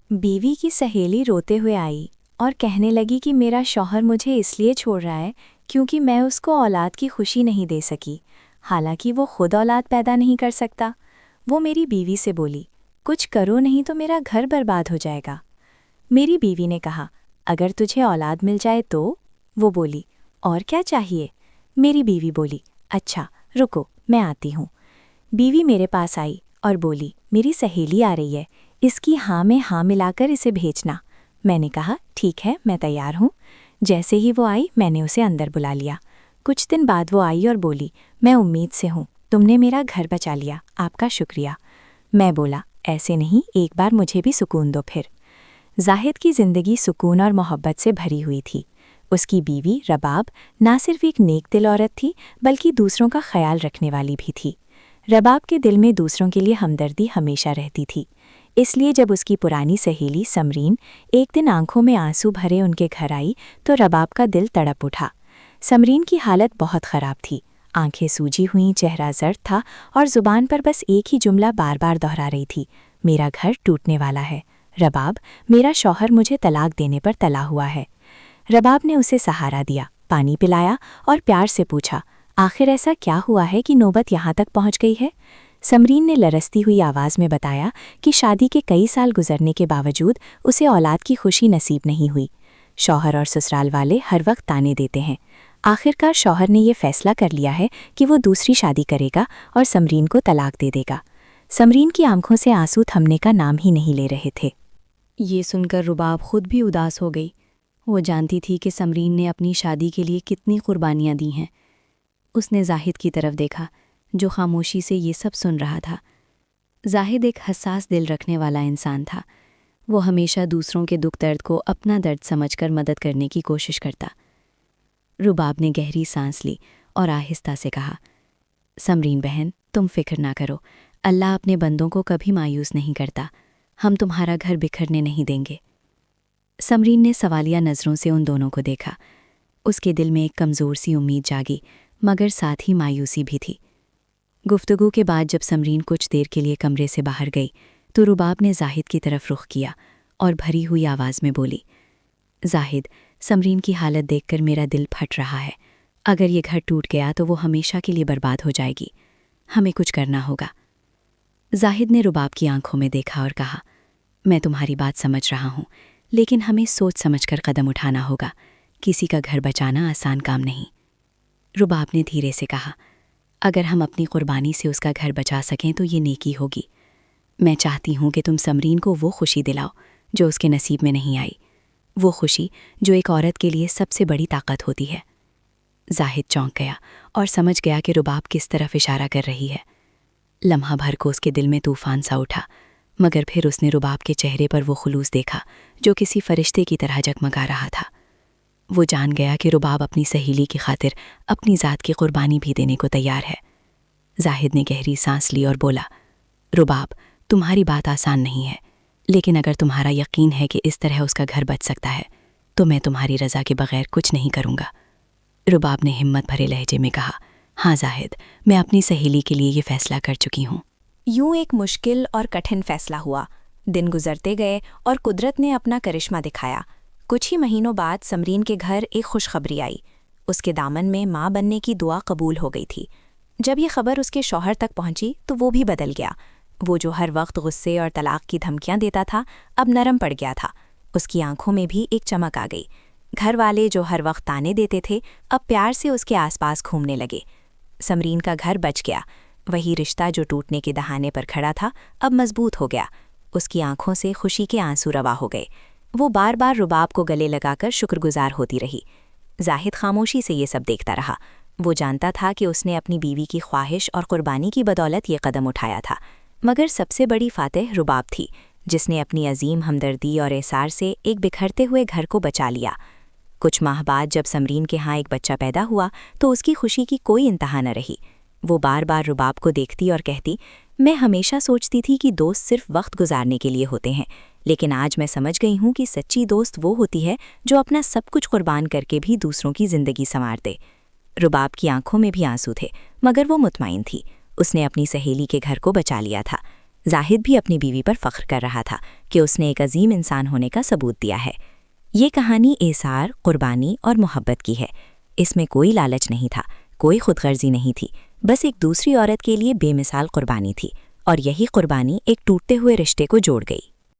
बीवी की सहेली रोते हुए आई और कहने लगी कि मेरा शौहर मुझे इसलिए छोड़ रहा है क्योंकि मैं उसको औलाद की खुशी नहीं दे सकी, हालांकि वो खुद औलाद पैदा नहीं कर सकता। वो मेरी बीवी से बोली, कुछ करो नहीं तो मेरा घर बर्बाद हो जाएगा। मेरी बीवी ने कहा, अगर तुझे औलाद मिल जाए तो? वो बोली, और क्या चाहिए? मेरी बीवी बोली, अच्छा रुको मैं आती हूँ। बीवी मेरे पास आई और बोली, मेरी सहेली आ रही है, इसकी हाँ में हाँ मिलाकर इसे भेजना। मैंने कहा, ठीक है मैं तैयार हूँ। जैसे ही वो आई मैंने उसे अंदर बुला लिया। कुछ दिन बाद वो आई और बोली, मैं उम्मीद से हूँ, तुमने मेरा घर बचा लिया, आपका शुक्रिया। मैं बोला, ऐसे नहीं, एक बार मुझे भी सुकून दो फिर। जाहिद की ज़िंदगी सुकून और मोहब्बत से भरी हुई थी। उसकी बीवी रबाब ना सिर्फ एक नेक दिल औरत थी बल्कि दूसरों का ख्याल रखने वाली भी थी। रबाब के दिल में दूसरों के लिए हमदर्दी हमेशा रहती थी, इसलिए जब उसकी पुरानी सहेली समरीन एक दिन आंखों में आंसू भरे उनके घर आई तो रबाब का दिल तड़प उठा। समरीन की हालत बहुत ख़राब थी, आंखें सूजी हुईं, चेहरा जर्द था और ज़ुबान पर बस एक ही जुमला बार बार दोहरा रही थी, मेरा घर टूटने वाला है। रबाब, मेरा शौहर मुझे तलाक देने पर तला हुआ है। रबाब ने उसे सहारा दिया, पानी पिलाया और प्यार से पूछा, आखिर ऐसा क्या हुआ है कि नौबत यहाँ तक पहुँच गई है? समरीन ने लरसती हुई आवाज़ में बताया कि शादी के कई साल गुजरने के बावजूद उसे औलाद की खुशी नसीब नहीं हुई। शौहर और ससुराल वाले हर वक्त ताने देते हैं। आखिरकार शौहर ने ये फैसला कर लिया है कि वो दूसरी शादी करेगा और समरीन को तलाक दे देगा। समरीन की आंखों से आंसू थमने का नाम ही नहीं ले रहे थे। ये सुनकर रुबाब खुद भी उदास हो गई। वो जानती थी कि समरीन ने अपनी शादी के लिए कितनी कुर्बानियाँ दी हैं। उसने जाहिद की तरफ देखा, जो खामोशी से ये सब सुन रहा था। जाहिद एक हसास दिल रखने वाला इंसान था। वो हमेशा दूसरों के दुख दर्द को अपना दर्द समझकर मदद करने की कोशिश करता। रुबाब ने गहरी सांस ली और आहिस्ता से कहा, समरीन बहन, तुम फिक्र ना करो, अल्लाह अपने बंदों को कभी मायूस नहीं करता। हम तुम्हारा घर बिखरने नहीं देंगे। समरीन ने सवालिया नज़रों से उन दोनों को देखा। उसके दिल में एक कमज़ोर सी उम्मीद जागी, मगर साथ ही मायूसी भी थी। गुफ्तगू के बाद जब समरीन कुछ देर के लिए कमरे से बाहर गई तो रुबाब ने जाहिद की तरफ रुख किया और भरी हुई आवाज़ में बोली, जाहिद, समरीन की हालत देखकर मेरा दिल फट रहा है। अगर ये घर टूट गया तो वो हमेशा के लिए बर्बाद हो जाएगी। हमें कुछ करना होगा। जाहिद ने रुबाब की आंखों में देखा और कहा, मैं तुम्हारी बात समझ रहा हूँ, लेकिन हमें सोच समझकर कदम उठाना होगा। किसी का घर बचाना आसान काम नहीं। रुबाब ने धीरे से कहा, अगर हम अपनी कुर्बानी से उसका घर बचा सकें तो ये नेकी होगी। मैं चाहती हूँ कि तुम समरीन को वो खुशी दिलाओ जो उसके नसीब में नहीं आई, वो खुशी जो एक औरत के लिए सबसे बड़ी ताकत होती है। जाहिद चौंक गया और समझ गया कि रुबाब किस तरफ इशारा कर रही है। लम्हा भर को उसके दिल में तूफान सा उठा, मगर फिर उसने रुबाब के चेहरे पर वो खुलूस देखा जो किसी फरिश्ते की तरह जगमगा रहा था। वो जान गया कि रुबाब अपनी सहेली की खातिर अपनी ज़ात की कुर्बानी भी देने को तैयार है। जाहिद ने गहरी सांस ली और बोला, रुबाब, तुम्हारी बात आसान नहीं है, लेकिन अगर तुम्हारा यकीन है कि इस तरह उसका घर बच सकता है तो मैं तुम्हारी रज़ा के बगैर कुछ नहीं करूँगा। रुबाब ने हिम्मत भरे लहजे में कहा, हाँ जाहिद, मैं अपनी सहेली के लिए ये फ़ैसला कर चुकी हूँ। यूं एक मुश्किल और कठिन फैसला हुआ। दिन गुजरते गए और कुदरत ने अपना करिश्मा दिखाया। कुछ ही महीनों बाद समरीन के घर एक खुशखबरी आई। उसके दामन में माँ बनने की दुआ कबूल हो गई थी। जब ये खबर उसके शौहर तक पहुंची तो वो भी बदल गया। वो जो हर वक्त गुस्से और तलाक की धमकियां देता था अब नरम पड़ गया था। उसकी आंखों में भी एक चमक आ गई। घर वाले जो हर वक्त ताने देते थे अब प्यार से उसके आसपास घूमने लगे। समरीन का घर बच गया। वही रिश्ता जो टूटने के दहाने पर खड़ा था अब मजबूत हो गया। उसकी आंखों से खुशी के आंसू रवा हो गए। वो बार बार रुबाब को गले लगाकर शुक्रगुजार होती रही। जाहिद खामोशी से ये सब देखता रहा। वो जानता था कि उसने अपनी बीवी की ख्वाहिश और कुर्बानी की बदौलत ये कदम उठाया था, मगर सबसे बड़ी फातेह रुबाब थी, जिसने अपनी अजीम हमदर्दी और एसार से एक बिखरते हुए घर को बचा लिया। कुछ माह बाद जब समरीन के यहाँ एक बच्चा पैदा हुआ तो उसकी खुशी की कोई इंतहा न रही। वो बार बार रुबाब को देखती और कहती, मैं हमेशा सोचती थी कि दोस्त सिर्फ वक्त गुजारने के लिए होते हैं, लेकिन आज मैं समझ गई हूँ कि सच्ची दोस्त वो होती है जो अपना सब कुछ कुर्बान करके भी दूसरों की ज़िंदगी संवार दे। रुबाब की आंखों में भी आंसू थे, मगर वो मुतमईन थी। उसने अपनी सहेली के घर को बचा लिया था। زاہد بھی اپنی بیوی پر فخر کر رہا تھا کہ اس نے ایک عظیم انسان ہونے کا ثبوت دیا ہے۔ یہ کہانی ایثار، قربانی اور محبت کی ہے۔ اس میں کوئی لالچ نہیں تھا، کوئی خود غرضی نہیں تھی، بس ایک دوسری عورت کے لیے بے مثال قربانی تھی، اور یہی قربانی ایک ٹوٹتے ہوئے رشتے کو جوڑ گئی۔